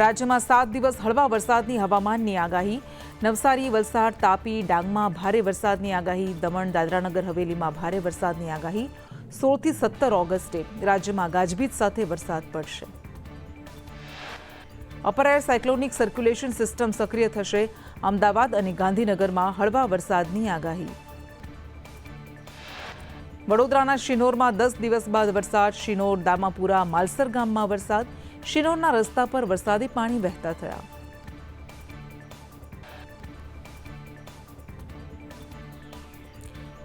રાજ્યમાં 7 દિવસ હળવા વરસાદની હવામાનની આગાહી. નવસારી, વલસાડ, તાપી, ડાંગમાં ભારે વરસાદની આગાહી. દમણ, દાદરાનગર હવેલીમાં ભારે વરસાદની આગાહી. 16 થી 17 ઓગસ્ટે રાજ્યમાં ગાજવીજ સાથે વરસાદ પડશે. Upper air cyclonic circulation system સક્રિય થશે. અમદાવાદ અને ગાંધીનગરમાં હળવા વરસાદની આગાહી. વડોદરાના શિનોરમાં 10 દિવસ બાદ વરસાદ. શિનોર, દામાપુરા, માલસર ગામમાં વરસાદ. શિનોરના રસ્તા પર વરસાદી પાણી વહેતા થયા.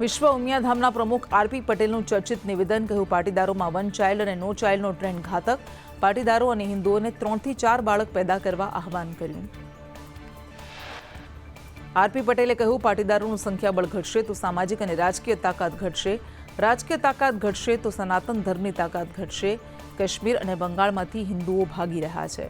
વિશ્વ ઉમિયાધામના પ્રમુખ આરપી પટેલનું ચર્ચિત નિવેદન. કહ્યું, પાટીદારોમાં વન ચાઇલ્ડ અને નો ચાઇલ્ડનો ટ્રેન્ડ ઘાતક. પાટીદારો અને હિન્દુઓને 3 થી 4 બાળક પેદા કરવા આહવાન કર્યું. આરપી પટેલે કહ્યું, પાટીદારોનું સંખ્યાબળ ઘટશે તો સામાજિક અને રાજકીય તાકાત ઘટશે. રાજકીય તાકાત ઘટશે તો સનાતન ધર્મની તાકાત ઘટશે. કાશ્મીર અને બંગાળમાંથી હિન્દુઓ ભાગી રહ્યા છે.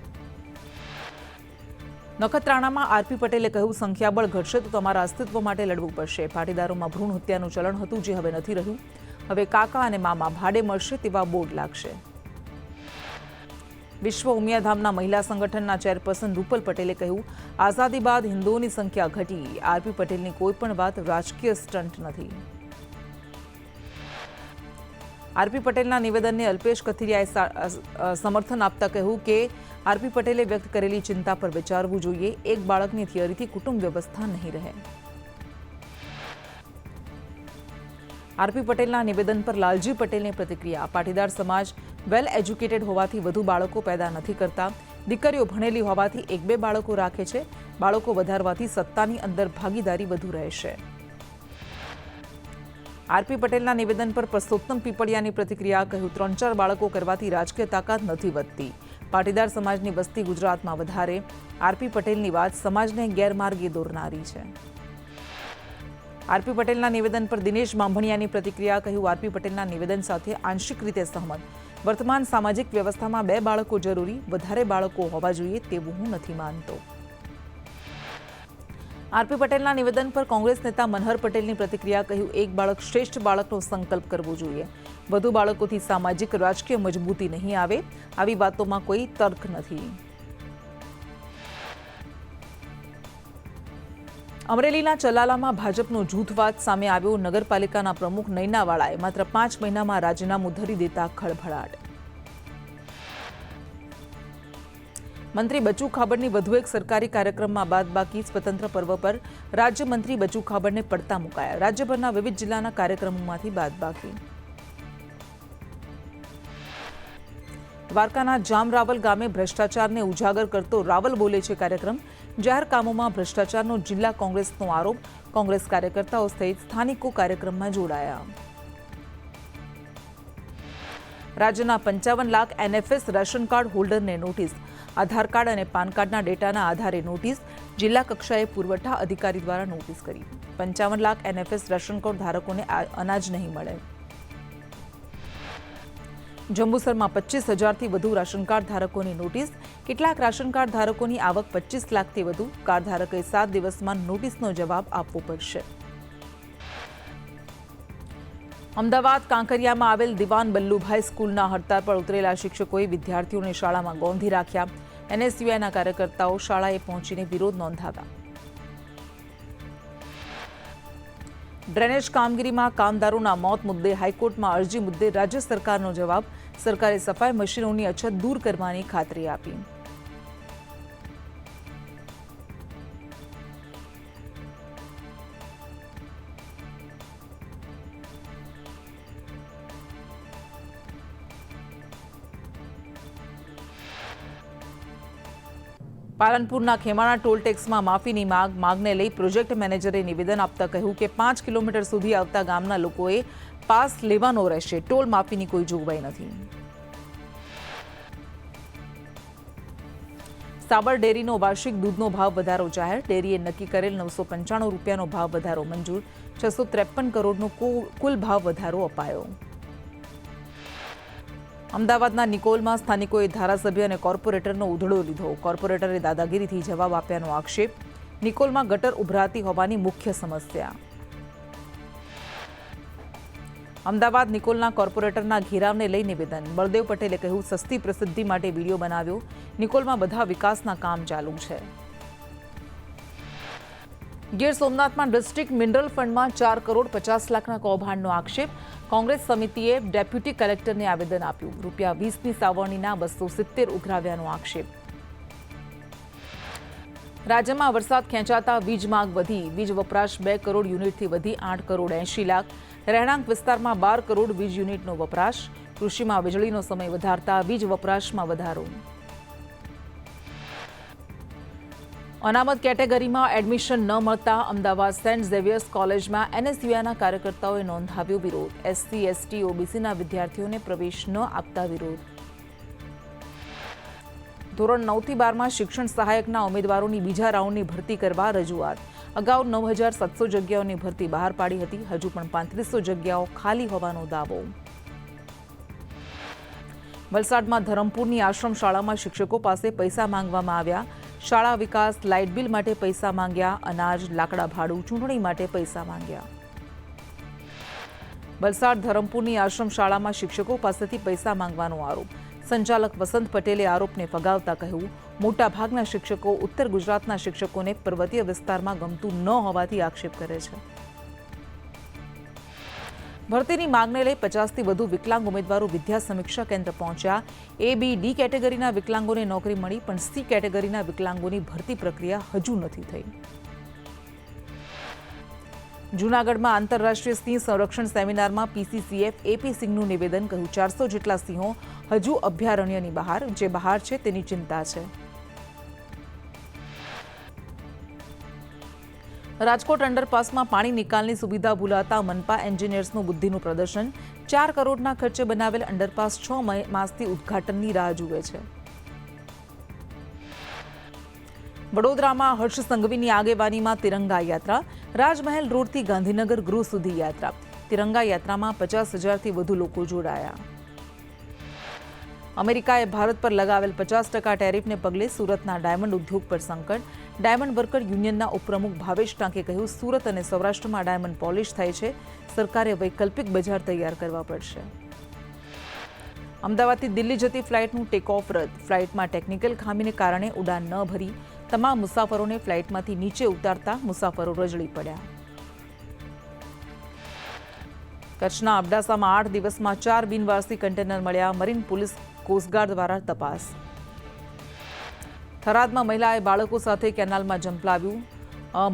નખત્રાણામાં આરપી પટેલે કહ્યું, સંખ્યાબળ ઘટશે તો તમારા અસ્તિત્વ માટે લડવું પડશે. પાટીદારોમાં ભ્રૂણ હત્યાનું ચલણ હતું, જે હવે નથી રહ્યું. હવે કાકા અને મામા ભાડે મળશે તેવા બોર્ડ લાગશે. વિશ્વ ઉમિયાધામના મહિલા સંગઠનના ચેરપર્સન રૂપલ પટેલે કહ્યું, આઝાદી બાદ હિન્દુઓની સંખ્યા ઘટી. આરપી પટેલની કોઈ પણ વાત રાજકીય સ્ટન્ટ નથી. આરપી પટેલના નિવેદનને અલ્પેશ કથિરિયાએ સમર્થન આપતા કહ્યું કે આરપી પટેલે વ્યક્ત કરેલી ચિંતા પર વિચારવું જોઈએ. એક બાળકની થિયરીથી કુટુંબ વ્યવસ્થા નહીં રહે. આરપી પટેલના નિવેદન પર લાલજી પટેલની પ્રતિક્રિયા. પાટીદાર સમાજ વેલ એજ્યુકેટેડ હોવાથી વધુ બાળકો પેદા નથી કરતા. દીકરીઓ ભણેલી હોવાથી 1-2 બાળકો રાખે છે. બાળકો વધારવાથી સત્તાની અંદર ભાગીદારી વધુ રહેશે. આરપી પટેલના નિવેદન પર પરસોત્તમ પીપળિયાની પ્રતિક્રિયા. કહ્યું, 3-4 બાળકો કરવાથી રાજકીય તાકાત નથી વધતી. પાટીદાર સમાજની વસ્તી ગુજરાતમાં વધારે. આરપી પટેલની વાત સમાજને ગેરમાર્ગે દોરનારી છે. આરપી પટેલના નિવેદન પર દિનેશ બાંભણિયાની પ્રતિક્રિયા. કહ્યું, આરપી પટેલના નિવેદન સાથે આંશિક રીતે સહમત. વર્તમાન સામાજિક વ્યવસ્થામાં 2 બાળકો જરૂરી. વધારે બાળકો હોવા જોઈએ તેવું હું નથી માનતો. આરપી પટેલના નિવેદન પર કોંગ્રેસ નેતા મનહર પટેલની પ્રતિક્રિયા. કહ્યું, એક બાળક શ્રેષ્ઠ બાળકનો સંકલ્પ કરવો જોઈએ. વધુ બાળકોથી સામાજિક રાજકીય મજબૂતી નહીં આવે. આવી વાતોમાં કોઈ તર્ક નથી. અમરેલીના ચલાલામાં ભાજપનો જૂથવાદ સામે આવ્યો. નગરપાલિકાના પ્રમુખ નૈનાવાળાએ માત્ર 5 મહિનામાં રાજીનામું ધરી દેતા ખળભળાટ. મંત્રી બચુ ખાબડની વધુ એક સરકારી કાર્યક્રમમાં બાદબાકી. સ્વતંત્ર પર્વ પર રાજ્યમંત્રી બચુ ખાબડને પડતા મુકાયા. રાજ્યભરના વિવિધ જિલ્લાના કાર્યક્રમોમાંથી બાદબાકી. દ્વારકાના જામરાવલ ગામે ભ્રષ્ટાચારને ઉજાગર કરતો રાવલ બોલે છે કાર્યક્રમ. જાહેર કામોમાં ભ્રષ્ટાચારનો જિલ્લા કોંગ્રેસનો આરોપ. કોંગ્રેસ કાર્યકર્તાઓ સહિત સ્થાનિકો કાર્યક્રમમાં જોડાયા. રાજ્યના 55 લાખ એનએફએસ રેશન કાર્ડ હોલ્ડરને નોટિસ. આધાર કાર્ડ અને પાન કાર્ડના ડેટાના આધારે નોટિસ. જિલ્લા કક્ષાએ પુરવઠા અધિકારી દ્વારા નોટિસ કરી. 55 લાખ એનએફએસ રેશન કાર્ડ ધારકોને અનાજ નહીં મળે. જંબુસરમાં 25,000થી વધુ રાશન કાર્ડ ધારકોની નોટિસ. કેટલાક રાશન કાર્ડ ધારકોની આવક 25 લાખથી વધુ. કાર્ડ ધારકોએ 7 દિવસમાં નોટિસનો જવાબ આપવો પડશે. અમદાવાદ કાંકરિયામાં આવેલ દિવાન બલ્લુભાઈ સ્કૂલના હડતાળ પર ઉતરેલા શિક્ષકોએ વિદ્યાર્થીઓને શાળામાં ગોંધી રાખ્યા. એનએસયુઆઈના કાર્યકર્તાઓ શાળાએ પહોંચીને વિરોધ નોંધાવ્યા. ડ્રેનેજ કામગીરીમાં કામદારોના મોત મુદ્દે હાઈકોર્ટમાં અરજી મુદ્દે રાજ્ય સરકારનો જવાબ. સરકારે સફાઈ મશીનોની અછત દૂર કરવાની ખાતરી આપી. પાલનપુરના ખેમાણા ટોલ ટેક્સમાં માફીની માગને લઈ પ્રોજેક્ટ મેનેજરે નિવેદન આપતા કહ્યું કે 5 કિલોમીટર સુધી આવતા ગામના લોકોએ પાસ લેવાનો રહેશે. ટોલ માફીની કોઈ જોગવાઈ નથી. સાબર ડેરીનો વાર્ષિક દૂધનો ભાવ વધારો જાહેર. ડેરીએ નક્કી કરેલ 995 રૂપિયાનો ભાવ વધારો મંજૂર. 653 કરોડનો કુલ ભાવ વધારો અપાયો. અમદાવાદના નિકોલમાં સ્થાનિકોએ ધારાસભ્ય અને કોર્પોરેટરનો ઉધડો લીધો. કોર્પોરેટરે દાદાગીરીથી જવાબ આપ્યાનો આક્ષેપ. નિકોલમાં ગટર ઉભરાતી હોવાની મુખ્ય સમસ્યા. અમદાવાદ નિકોલના કોર્પોરેટરના ઘેરાવને લઈ નિવેદન. બળદેવ પટેલે કહ્યું, સસ્તી પ્રસિદ્ધિ માટે વિડીયો બનાવ્યો. નિકોલમાં બધા વિકાસના કામ ચાલુ છે. ગીર સોમનાથમાં ડિસ્ટ્રિક્ટ મિનરલ ફંડમાં 4 કરોડ 50 લાખના કૌભાંડનો આક્ષેપ. કોંગ્રેસ સમિતિએ ડેપ્યુટી કલેક્ટરને આવેદન આપ્યું. ₹20ની સાવરણીના 270 ઉઘરાવ્યાનો આક્ષેપ. રાજ્યમાં વરસાદ ખેંચાતા વીજ માંગ વધી. વીજ વપરાશ 2 કરોડ યુનિટથી વધી 8 કરોડ 80 લાખ. રહેણાંક વિસ્તારમાં 12 કરોડ વીજ યુનિટનો વપરાશ. કૃષિમાં વીજળીનો સમય વધારતા વીજ વપરાશમાં વધારો. અનામત કેટેગરીમાં એડમિશન ન મળતા અમદાવાદ સેન્ટ ઝેવિયર્સ કોલેજમાં એનએસયુઆઈના કાર્યકર્તાઓએ નોંધાવ્યો વિરોધ. એસસી, એસટી, ઓબીસીના વિદ્યાર્થીઓને પ્રવેશ ન આપતા વિરોધ. ધોરણ 9 થી 12માં શિક્ષણ સહાયકના ઉમેદવારોની બીજા રાઉન્ડની ભરતી કરવા રજૂઆત. અગાઉ 9,700 જગ્યાઓની ભરતી બહાર પાડી હતી. હજુ પણ 3500 જગ્યાઓ ખાલી હોવાનો દાવો. વલસાડમાં ધરમપુરની આશ્રમ શાળામાં શિક્ષકો પાસે પૈસા માંગવામાં આવ્યા. શાળા વિકાસ, લાઇટ બિલ માટે પૈસા માંગ્યા. અનાજ, લાકડા ભાડું, ચૂંટણી માટે પૈસા માંગ્યા. વલસાડ ધરમપુરની આશ્રમ શાળામાં શિક્ષકો પાસેથી પૈસા માંગવાનો આરોપ. સંચાલક વસંત પટેલે આરોપને ફગાવતા કહ્યું, મોટાભાગના શિક્ષકો ઉત્તર ગુજરાતના શિક્ષકોને પર્વતીય વિસ્તારમાં ગમતું ન હોવાથી આક્ષેપ કરે છે. ભરતીની માંગને લઈ 50થી વધુ વિકલાંગ ઉમેદવારો વિદ્યા સમીક્ષા કેન્દ્ર પહોંચ્યા. એ, બી, ડી કેટેગરીના વિકલાંગોને નોકરી મળી, પણ સી કેટેગરીના વિકલાંગોની ભરતી પ્રક્રિયા હજુ નથી થઈ. જૂનાગઢમાં આંતરરાષ્ટ્રીય સિંહ સંરક્ષણ સેમિનારમાં પીસીસીએફ એપી સિંહનું નિવેદન. કહ્યું, 400 જેટલા સિંહો હજુ અભયારણ્યની બહાર. જે બહાર છે તેની ચિંતા છે. રાજકોટ અંડરપાસમાં પાણી નિકાલની સુવિધા ભૂલાતા મનપા એન્જિનિયર્સનું બુદ્ધિનું પ્રદર્શન. 4 કરોડના ખર્ચે બનાવેલ અંડરપાસ 6 માસથી ઉદ્ઘાટનની રાહ જુએ છે. વડોદરામાં હર્ષ સંઘવીની આગેવાનીમાં તિરંગા યાત્રા. રાજમહેલ રોડથી ગાંધીનગર ગૃહ સુધી યાત્રા. તિરંગા યાત્રામાં 50,000થી વધુ લોકો જોડાયા. અમેરિકાએ ભારત પર લગાવેલ 50% ટેરિફને પગલે સુરતના ડાયમંડ ઉદ્યોગ પર સંકટ. ડાયમંડ વર્કર યુનિયનના ઉપપ્રમુખ ભાવેશ ટાંકે કહ્યું, સુરત અને સૌરાષ્ટ્રમાં ડાયમંડ પોલિશ થાય છે. સરકારે વૈકલ્પિક બજાર તૈયાર કરવા પડશે. અમદાવાદથી દિલ્હી જતી ફ્લાઇટનું ટેક ઓફ રદ. ફ્લાઇટમાં ટેકનિકલ ખામીને કારણે ઉડાન ન ભરી. તમામ મુસાફરોને ફ્લાઇટમાંથી નીચે ઉતારતા મુસાફરો રજળી પડ્યા. કચ્છના અબડાસામાં 8 દિવસમાં 4 બિનવારસી કન્ટેનર મળ્યા. મરીન પોલીસ કોસ્ટગાર્ડ દ્વારા તપાસ. થરાદમાં મહિલાએ બાળકો સાથે કેનાલમાં ઝંપલાવ્યું.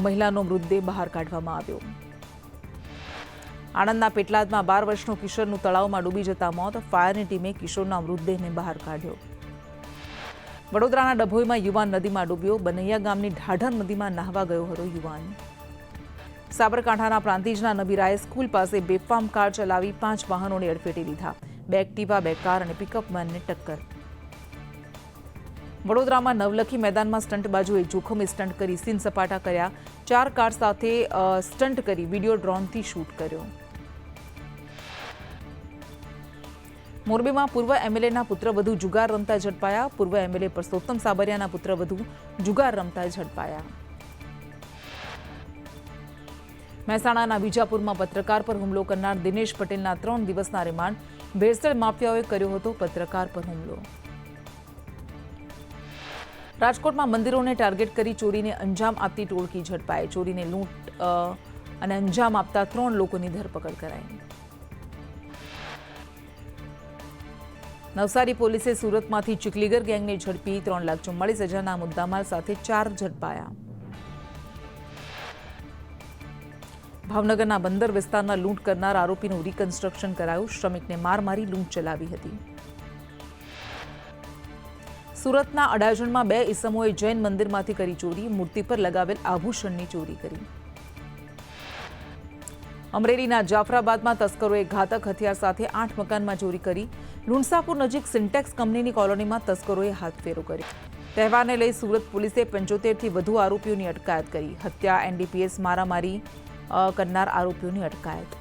મહિલાનો મૃતદેહ બહાર કાઢવામાં આવ્યો. આણંદના પેટલાદમાં 12 વર્ષનો કિશોરનું તળાવમાં ડૂબી જતા મોત. ફાયરની ટીમે કિશોરના મૃતદેહને બહાર કાઢ્યો. વડોદરાના ડભોઈમાં યુવાન નદીમાં ડૂબ્યો. બનૈયા ગામની ઢાઢર નદીમાં નહાવા ગયો હતો યુવાન. સાબરકાંઠાના પ્રાંતિજના નબીરાએ સ્કૂલ પાસે બેફામ કાર ચલાવી 5 વાહનોને અડફેટી લીધા. 2 એક્ટિવા, 2 કાર અને પિકઅપ વેનને ટક્કર. વડોદરામાં નવલખી મેદાનમાં સ્ટંટબાજોએ જોખમી સ્ટંટ કરી સીન સપાટા કર્યા. 4 કાર સાથે સ્ટંટ કરી વિડીયો ડ્રોનથી શૂટ કર્યો. મોરબીમાં પૂર્વ એમએલએના પુત્રવધુ જુગાર રમતા ઝડપાયા. પૂર્વ એમએલએ પરસોત્તમ સાબરિયાના પુત્રવધુ જુગાર રમતા ઝડપાયા. મહેસાણાના વિજાપુરમાં પત્રકાર પર હુમલો કરનાર દિનેશ પટેલના 3 દિવસના રિમાન્ડ. ભેળસેળ માફિયાઓએ કર્યો હતો પત્રકાર પર હુમલો. રાજકોટમાં મંદિરોને ટાર્ગેટ કરી ચોરીને અંજામ આપતી ટોળકી ઝડપાઈ. ચોરીને લૂંટ અને અંજામ આપતા 3 લોકોની ધરપકડ કરાઈ. નવસારી પોલીસે સુરતમાંથી ચીખલીગર ગેંગને ઝડપી. 3,44,000ના મુદ્દામાલ સાથે 4 ઝડપાયા. ભાવનગરના બંદર વિસ્તારના લૂંટ કરનાર આરોપીનું રિકન્સ્ટ્રક્શન કરાયું. શ્રમિકને માર મારી લૂંટ ચલાવી હતી. સુરતના અડાજણમાં 2 ઈસમોએ જૈન મંદિરમાંથી કરી ચોરી. મૂર્તિ પર લગાવેલ આભૂષણની ચોરી કરી. અમરેલીના જાફરાબાદમાં તસ્કરોએ ઘાતક હથિયાર સાથે 8 મકાનમાં ચોરી કરી. લુણસાપુર નજીક સિન્ટેક્સ કંપનીની કોલોનીમાં તસ્કરોએ હાથફેરો કર્યો. તહેવારને લઈ સુરત પોલીસે 75થી વધુ આરોપીઓની અટકાયત કરી. હત્યા, એનડીપીએસ, મારામારી કરનાર આરોપીઓની અટકાયત.